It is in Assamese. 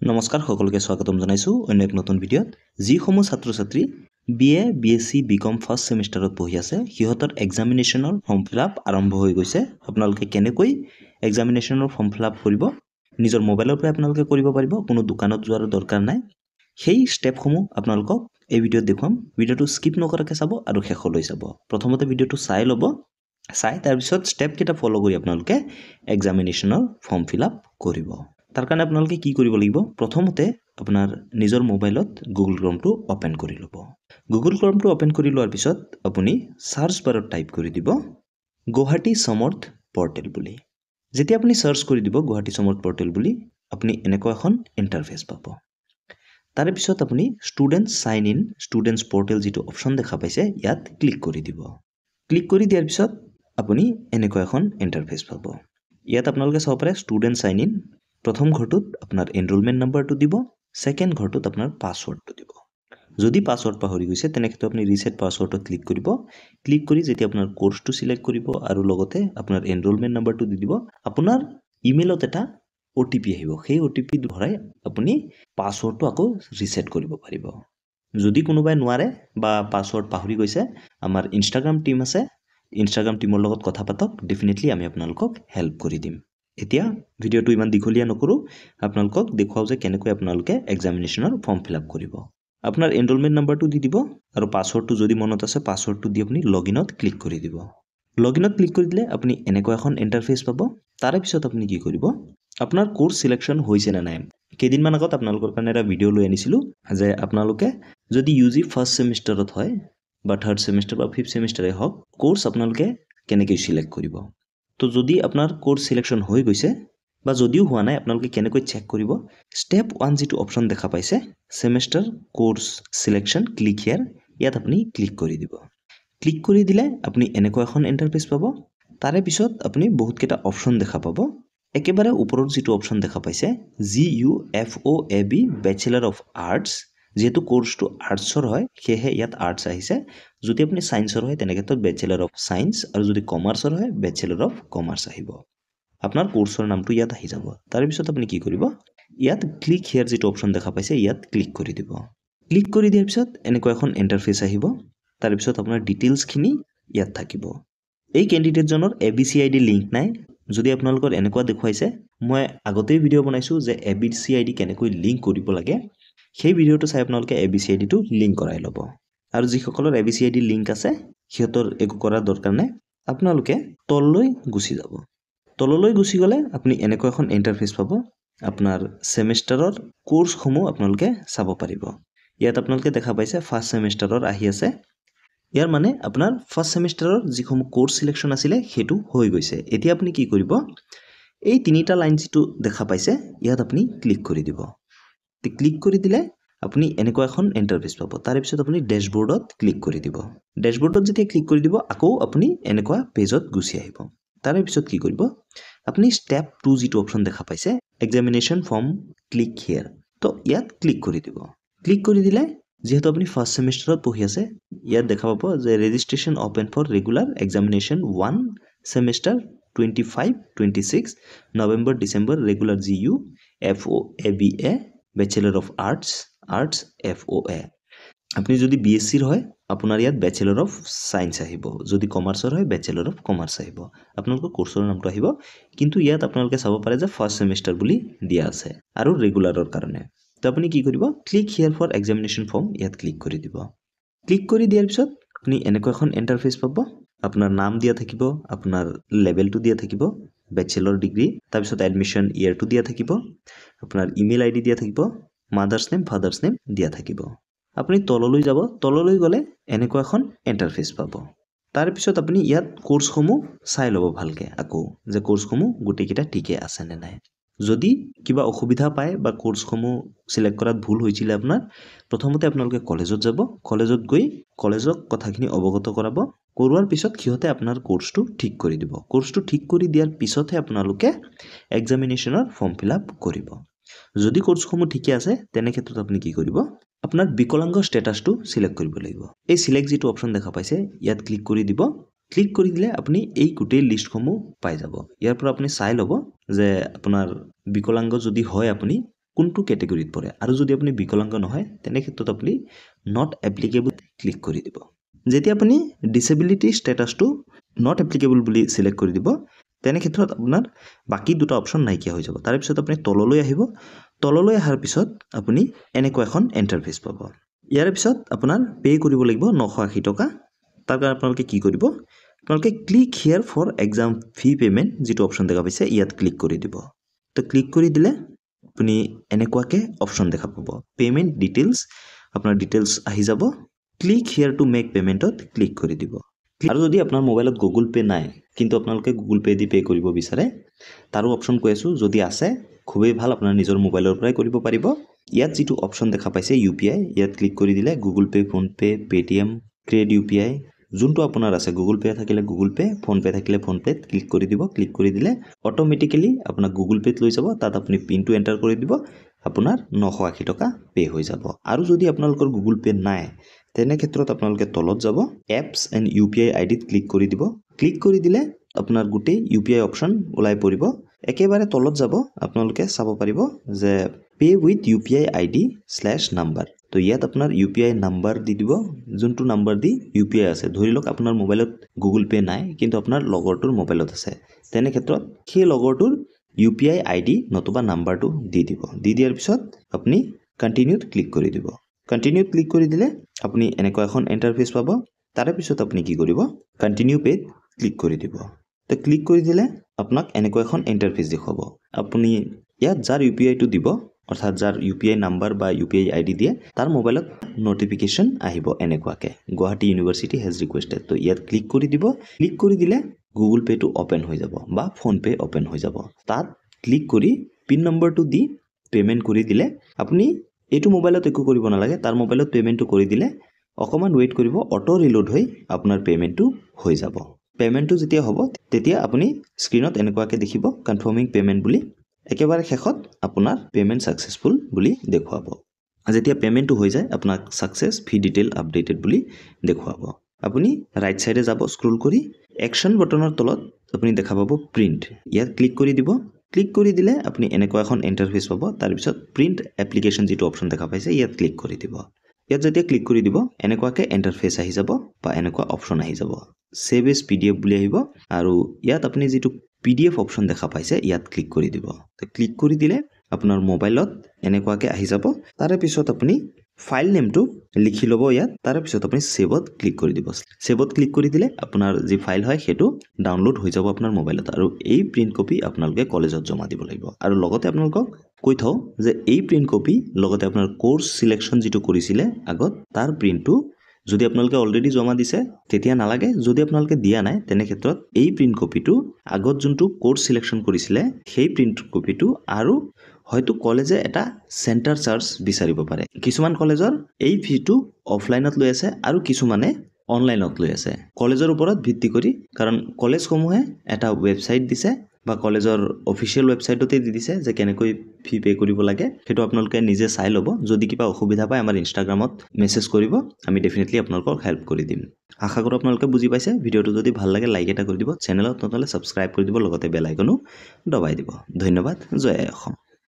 নমস্কাৰ সকলোকে স্বাগতম জনাইছো অন্য এক নতুন ভিডিঅ'ত যিসমূহ ছাত্ৰ-ছাত্ৰী বিএ বিএসসি বিকম ফাৰ্ষ্ট সেমিষ্টাৰত পঢ়ি আছে সিহঁতৰ এক্সামিনেশ্যনৰ ফৰ্ম ফিলআপ আৰম্ভ হৈ গৈছে আপোনালোকে কেনেকৈ এক্সামিনেশ্যনৰ ফৰ্ম ফিলআপ কৰিব নিজৰ মোবাইলৰ পৰা আপোনালোকে কৰিব পাৰিব কোনো দোকানত যোৱাৰ দৰকাৰ নাই সেই ষ্টেপসমূহ আপোনালোকক এই ভিডিঅ'ত দেখুৱাম ভিডিঅ'টো স্কিপ নকৰাকৈ চাব আৰু শেষলৈ চাব প্ৰথমতে ভিডিঅ'টো চাই ল'ব চাই তাৰ পিছত ষ্টেপ কেইটা ফলো কৰি আপোনালোকে এক্সামিনেশ্যনৰ ফৰ্ম ফিলআপ কৰিব তাৰ কাৰণে আপোনালোকে কি কৰিব লাগিব প্ৰথমতে আপোনাৰ নিজৰ মোবাইলত গুগল ক্ৰমটো ওপেন কৰি ল'ব গুগল ক্ৰমটো ওপেন কৰি লোৱাৰ পিছত আপুনি সাৰ্চ বাৰত টাইপ কৰি দিব গুৱাহাটী সমৰ্থ পৰ্টেল বুলি যেতিয়া আপুনি সাৰ্চ কৰি দিব গুৱাহাটী সমৰ্থ পৰ্টেল বুলি আপুনি এনেকুৱা এখন ইন্টাৰফেস পাব তাৰ পিছত আপুনি student sign in students portal যেটো অপচন দেখা পাইছে ইয়াত ক্লিক কৰি দিব ক্লিক কৰি দিয়াৰ পিছত আপুনি এনেকুৱা এখন ইন্টাৰফেস পাব ইয়াত আপোনালোকে চাব পাৰে ষ্টুডেন্ট সাইন ইন প্ৰথম ঘৰটোত আপোনাৰ এনৰোলমেন্ট নাম্বাৰটো দিব সেকেন্ড ঘৰটোত আপোনাৰ পাসওয়াৰ্ডটো দিব যদি পাসওয়াৰ্ড পাহৰি গৈছে তেনেক্ষেত্ৰত আপুনি ৰিসেট পাসওয়াৰ্ডত ক্লিক কৰিব ক্লিক কৰি যেতিয়া আপোনাৰ কোৰ্সটো সিলেক্ট কৰিব আৰু লগতে আপোনাৰ এনৰোলমেন্ট নাম্বাৰটো দি দিব আপোনাৰ ইমেইলত এটা ওটিপি আহিব সেই ওটিপি ভৰাই আপুনি পাসওয়াৰ্ডটো আকৌ ৰিসেট কৰিব পাৰিব যদি কোনোবাই নোৱাৰে বা পাসওয়াৰ্ড পাহৰি গৈছে আমাৰ ইনষ্টাগ্ৰাম টিম আছে ইনষ্টাগ্ৰাম টিমৰ লগত কথা পাতক ডেফিনেটলি আমি আপোনালোকক হেল্প কৰি দিম এতিয়া ভিডিঅ'টো ইমান দীঘলীয়া নকৰো আপোনালোকক দেখুৱাও যে কেনেকৈ আপোনালোকে এক্সামিনেশ্যনৰ ফৰ্ম ফিলআপ কৰিব আপোনাৰ এনৰোলমেন্ট নাম্বাৰটো দি দিব আৰু পাসওয়াৰ্ডটো যদি মনত আছে পাসওয়াৰ্ডটো দি আপুনি লগইনত ক্লিক কৰি দিব লগইনত ক্লিক কৰি দিলে আপুনি এনেকুৱা এখন ইন্টাৰফেস পাব তাৰ পিছত আপুনি কি কৰিব আপোনাৰ কোৰ্স সিলেকশন হৈছে না নাই কেদিনমান আগত আপোনালোকৰ কাৰণে এটা ভিডিঅ লৈ আনিছিলো যে আপোনালোকে যদি ইউজি ফাৰ্ষ্ট সেমিষ্টাৰত হয় বা থাৰ্ড সেমিষ্টাৰ বা ফিফথ সেমিষ্টাৰে হওক কোৰ্স আপোনালোকে কেনেকৈ সিলেক্ট কৰিব তো যদি আপোনাৰ কোৰ্স সিলেকশন হৈ গৈছে বা যদিও হোৱা নাই আপোনালোকে কেনেকৈ চেক কৰিব স্টেপ 1 যেটো অপচন দেখা পাইছে সেমিষ্টাৰ কোৰ্স সিলেকশন ক্লিক হিয়াৰ ইয়াত আপুনি ক্লিক কৰি দিব ক্লিক কৰি দিলে আপুনি এনেকুৱা এখন ইন্টাৰফেস পাব তাৰে পিছত আপুনি বহুত কেটা অপচন দেখা পাব একেবাৰে ওপৰত যেটো অপচন দেখা পাইছে GUFOAB ব্যাচেলাৰ অফ আৰ্টছ যেহেতু কোৰ্সটো আৰ্টছৰ হয় সেহে ইয়াত আৰ্টছ আহিছে যদি আপুনি সায়েন্সৰ হয় তেনেক্ষেত্ৰত ব্যাচেলাৰ অফ সায়েন্স আৰু যদি কমাৰ্চৰ হয় ব্যাচেলাৰ অফ কমাৰ্চ আহিব আপোনাৰ কোৰ্সৰ নামটো ইয়াত আহি যাব তাৰ পিছত আপুনি কি কৰিব ইয়াত ক্লিক হিয়াৰ যেটো অপচন দেখা পাইছে ইয়াত ক্লিক কৰি দিব ক্লিক কৰি দিয়াৰ পিছত এনেকুৱা এখন ইন্টাৰফেস আহিব তাৰ পিছত আপোনাৰ ডিটেইলছ খিনি ইয়াত থাকিব এই ক্যান্ডিডেট জনৰ ABCID লিংক নাই যদি আপোনালোকৰ এনেকুৱা দেখুৱাইছে মই আগতেই ভিডিঅ বনাইছো যে ABCID কেনেকৈ লিংক কৰিব লাগে সেই ভিডিঅটো চাই আপোনালোকে ABCID টো লিংক কৰাই ল'ব আৰু যিসকলৰ ABCID লিংক আছে সিহঁতৰ একো কৰাৰ দৰকাৰ নাই আপোনালোকে তললৈ গুছি যাব তললৈ গুছি গলে আপুনি এনেকুৱা এখন ইন্টাৰফেস পাব আপোনাৰ সেমিষ্টাৰৰ কোৰ্সসমূহ আপোনালোকে চাব পাৰিব ইয়াত আপোনালোকে দেখা পাইছে ফাৰ্ষ্ট সেমিষ্টাৰৰ আহি আছে ইয়াৰ মানে আপোনাৰ ফাৰ্ষ্ট সেমিষ্টাৰৰ যিসমূহ কোৰ্স সিলেকশন আছিল হেতু হৈ গৈছে এতিয়া আপুনি কি কৰিব এই তিনিটা লাইন যেটো দেখা পাইছে ইয়াত আপুনি ক্লিক কৰি দিব ক্লিক কৰি দিলে আপুনি এনেকুৱা এখন ইন্টাৰফেস পাব তাৰ পিছত আপুনি ড্যাশবোৰ্ডত ক্লিক কৰি দিব ড্যাশবোৰ্ডত যেতিয়া ক্লিক কৰি দিব আকৌ আপুনি এনেকুৱা পেজত গুছি আহিব তাৰ পিছত কি কৰিব আপুনি স্টেপ 2 যেটো অপচন দেখা পাইছে এক্সামিনেশ্যন ফৰ্ম ক্লিক হিয়াৰ তো ইয়াত ক্লিক কৰি দিব ক্লিক কৰি দিলে যেহেতু আপুনি ফাৰ্ষ্ট সেমিষ্টাৰত পঢ়ি আছে ইয়াত দেখা পাব যে registration open for regular examination 1 semester 25-26 November December regular GUFOABA bachelor of arts FOA আপুনি যদি BSc হয় আপোনাৰ ইয়াত ব্যাচেলাৰ অফ সায়েন্স আহিব যদি কমাৰ্চৰ হয় ব্যাচেলাৰ অফ কমাৰ্চ আহিব আপোনালোকৰ কোৰ্সৰ নামটো আহিব কিন্তু ইয়াত আপোনালোকে চাব পাৰে যে ফাৰ্ষ্ট সেমিষ্টাৰ বুলি দিয়া আছে আৰু ৰেগুলাৰৰ কাৰণে তো আপুনি কি কৰিব click here for examination form ইয়াত ক্লিক কৰি দিব ক্লিক কৰি দিয়াৰ পিছত আপুনি এনেকুৱা এখন ইন্টাৰফেস পাব আপোনাৰ নাম দিয়া থাকিব আপোনাৰ লেভেলটো দিয়া থাকিব ব্যাচেলাৰ ডিগ্ৰী তাৰ পিছত এডমিশন ইয়াৰটো দিয়া থাকিব আপোনাৰ ইমেইল আইডি দিয়া থাকিব মাদাৰ্স নেম ফাদাৰ্স নেম দিয়া থাকিব আপুনি তললৈ যাব তললৈ গলে এনেকুৱা এখন ইন্টাৰফেস পাব তাৰ পিছত আপুনি ইয়াত কোৰ্সসমূহ চাই ল'ব ভালকে আকৌ যে কোৰ্সসমূহ গুটেকিটা ঠিকে আছে নে নাই যদি কিবা অসুবিধা পায় বা কোৰ্সসমূহ সিলেক্ট কৰাত ভুল হৈছিল আপোনাৰ প্ৰথমতে আপোনালোকে কলেজত যাব কলেজত গৈ কলেজক কথাখিনি অৱগত কৰাব কৰোৱাৰ পিছত কিহতে আপোনাৰ কোৰ্সটো ঠিক কৰি দিব কোৰ্সটো ঠিক কৰি দিয়াৰ পিছতহে আপোনালোকে এক্সামিনেশ্যনৰ ফৰ্ম ফিলআপ কৰিব যদি কোৰ্সসমূহ ঠিকে আছে তেনে ক্ষেত্ৰত আপুনি কি কৰিব আপোনাৰ বিকলাংগ স্ট্যাটাসটো সিলেক্ট কৰিব লাগিব এই সিলেক্ট যেটো অপচন দেখা পাইছে ইয়াত ক্লিক কৰি দিব ক্লিক কৰি দিলে আপুনি এই গোটেই লিষ্টসমূহ পাই যাব ইয়াৰ পৰা আপুনি চাই ল'ব যে আপোনাৰ বিকলাংগ যদি হয় আপুনি কোনটো ক্যাটেগৰীত পৰে আৰু যদি আপুনি বিকলাংগ নহয় তেনে ক্ষেত্ৰত আপুনি নট এপ্লিকেবল ক্লিক কৰি দিব যেতিয়া আপুনি ডিসেবিলিটি স্ট্যাটাসটো নট এপ্লিকেবল বুলি সিলেক্ট কৰি দিব তেনে ক্ষেত্ৰত আপোনাৰ বাকি দুটা অপচন নাইকিয়া হৈ যাব তাৰ পিছত আপুনি তললৈ আহিব তললৈ অহাৰ পিছত আপুনি এনেকুৱা এখন ইন্টাৰফেস পাব ইয়াৰ পিছত আপোনাৰ পে কৰিব লাগিব 980 টকা তাৰ কাৰণে আপোনালোকে কি কৰিব আপোনালোকে click here for exam fee payment যেটো অপচন দেখা পাইছে ইয়াত ক্লিক কৰি দিব তো ক্লিক কৰি দিলে আপুনি এনেকুৱাকে অপচন দেখা পাব পেমেন্ট ডিটেইলছ আপোনাৰ ডিটেইলছ আহি যাব ক্লিক হিয়াৰ টু মেক পেমেন্টত ক্লিক কৰি দিব আৰু যদি আপোনাৰ মোবাইলত গুগল পে নাই কিন্তু আপোনালোকে গুগল পে দি পে কৰিব বিচাৰে তাৰো অপচন কৈ আছো যদি আছে খুবেই ভাল আপোনাৰ নিজৰ মোবাইলৰ পৰাই কৰিব পাৰিব ইয়াত যেটো অপচন দেখা পাইছে ইউপিআই ইয়াত ক্লিক কৰি দিলে Google pay phone pay Paytm CRED UPI যোনটো আপোনাৰ আছে গুগল পে থাকিলে গুগল পে ফোন পে থাকিলে ফোন পে ক্লিক কৰি দিব ক্লিক কৰি দিলে অটোমেটিক্যালি আপোনাৰ গুগল পেত লৈ যাব তাত আপুনি পিনটো এন্টাৰ কৰি দিব আপোনাৰ 980 টকা পে হৈ যাব আৰু যদি আপোনালোকৰ গুগল পে নাই তেনে ক্ষেত্ৰত আপোনালোকে তলত যাব এপছ এণ্ড ইউপিআই আইডিত ক্লিক কৰি দিব ক্লিক কৰি দিলে আপোনাৰ গুটেই ইউপিআই অপচন ওলাই পৰিব একেবাৰে তলত যাব আপোনালোকে চাব পাৰিব যে পে উইথ ইউপিআই আইডি/নাম্বাৰ তো ইয়াত আপোনাৰ ইউপিআই নাম্বাৰ দি দিব যোনটো নাম্বাৰ দি ইউপিআই আছে ধৰি লওক আপোনাৰ মোবাইলত গুগল পে নাই কিন্তু আপোনাৰ লগৰটোৰ মোবাইলত আছে তেনে ক্ষেত্ৰত সেই লগৰটোৰ ইউপিআই আইডি নতুবা নাম্বাৰটো দি দিব দি দিয়াৰ পিছত আপুনি কন্টিনিউত ক্লিক কৰি দিব কন্টিনিউত ক্লিক কৰি দিলে আপুনি এনেকুৱা এখন ইন্টাৰফেস পাব তাৰে পিছত আপুনি কি কৰিব কন্টিনিউ পেজ ক্লিক কৰি দিব তো ক্লিক কৰি দিলে আপোনাক এনেকুৱা এখন ইন্টাৰফেস দেখুৱাব আপুনি ইয়াত যাৰ ইউপিআই টো দিব অৰ্থাৎ যাৰ ইউপিআই নাম্বাৰ বা ইউপিআই আইডি দিয়ে তাৰ মোবাইলত নোটিফিকেশন আহিব এনেকুৱাকে গুৱাহাটী ইউনিভাৰ্সিটি হেজ ৰিকুৱেষ্টেড তো ইয়াত ক্লিক কৰি দিব ক্লিক কৰি দিলে গুগল পে টো ওপেন হৈ যাব বা ফোন পে ওপেন হৈ যাব তাত ক্লিক কৰি পিন নম্বৰটো দি পেমেন্ট কৰি দিলে আপুনি এইটো মোবাইলত একো কৰিব নালাগে তাৰ মোবাইলত পেমেন্টটো কৰি দিলে অকমান ওয়েট কৰিব অটো ৰিলোড হৈ আপোনাৰ পেমেন্টটো হৈ যাব পেমেন্টটো যেতিয়া হ'ব তেতিয়া আপুনি স্ক্ৰিনত এনেকুৱাকে দেখিব কনফাৰ্মিং পেমেন্ট বুলি একেবাৰে শেষত আপোনাৰ পেমেন্ট সাকসেসফুল বুলি দেখুৱাব যেতিয়া পেমেন্টটো হৈ যায় আপোনাক সাকসেস ফি ডিটেইল আপডেটেড বুলি দেখুৱাব আপুনি ৰাইট সাইডে যাব স্ক্ৰল কৰি একশন বটনৰ তলত আপুনি দেখা পাব প্ৰিন্ট ইয়াত ক্লিক কৰি দিব ক্লিক কৰি দিলে আপুনি এনেকুৱা এখন ইন্টাৰফেস পাব তাৰ পিছত প্ৰিন্ট এপ্লিকেশন যেটো অপচন দেখা পাইছে ইয়াত ক্লিক কৰি দিব ইয়াত যেতিয়া ক্লিক কৰি দিব এনেকুৱাকে ইন্টাৰফেস আহি যাব বা এনেকুৱা অপচন আহি যাব সেভ এজ পিডিএফ বুলি আহিব আৰু ইয়াত আপুনি যেটো পিডিএফ অপচন দেখা পাইছে ইয়াত ক্লিক কৰি দিব তো ক্লিক কৰি দিলে আপোনাৰ মোবাইলত এনেকুৱাকে আহি যাব তাৰে পিছত আপুনি ফাইল নেমটো লিখি লব ইয়াত তাৰে পিছত আপুনি সেভত ক্লিক কৰি দিব সেভত ক্লিক কৰি দিলে আপোনাৰ যি ফাইল হয় হেতু ডাউনলোড হৈ যাব আপোনাৰ মোবাইলত আৰু এই প্ৰিন্ট কপি আপোনালোকে কলেজত জমা দিব লাগিব আৰু লগতে আপোনালোকক কৈ থও যে এই প্ৰিন্ট কপি লগতে আপোনাৰ কোৰ্স সিলেকশন যেটো কৰিছিলে আগত তাৰ প্ৰিন্টটো যদি আপোনালোকে অলৰেডি জমা দিছে তেতিয়া নালাগে যদি আপোনালোকে দিয়া নাই তেনে ক্ষেত্ৰত এই প্ৰিন্ট কপিটো আগত যোনটো কোৰ্স সিলেকশন কৰিছিলে সেই প্ৰিন্ট কপিটো আৰু হয়তো কলেজে এটা সেন্টাৰ চাৰ্জ বিচাৰিব পাৰে কিছুমান কলেজৰ এই ফিটো অফলাইনত লৈ আছে আৰু কিছুমানে অনলাইনত লৈ আছে কলেজৰ ওপৰত ভিত্তি কৰি কাৰণ কলেজসমূহে এটা ওয়েবসাইট দিছে বা কলেজৰ অফিচিয়েল ওয়েবসাইটতে দি দিছে যে কেনেকৈ ফি পে কৰিব লাগে হেতু আপোনালোকে নিজে চাই লব যদি কিবা অসুবিধা পায় আমাৰ ইনষ্টাগ্ৰামত মেসেজ কৰিব আমি ডেফিনেটলি আপোনালোকক হেল্প কৰি দিম আশা কৰো আপোনালোকে বুজি পাইছে ভিডিওটো যদি ভাল লাগে লাইক এটা কৰি দিব চেনেলত নতুনলে সাবস্ক্ৰাইব কৰি দিব লগতে বেল আইকনো দবাই দিব ধন্যবাদ জয় অসম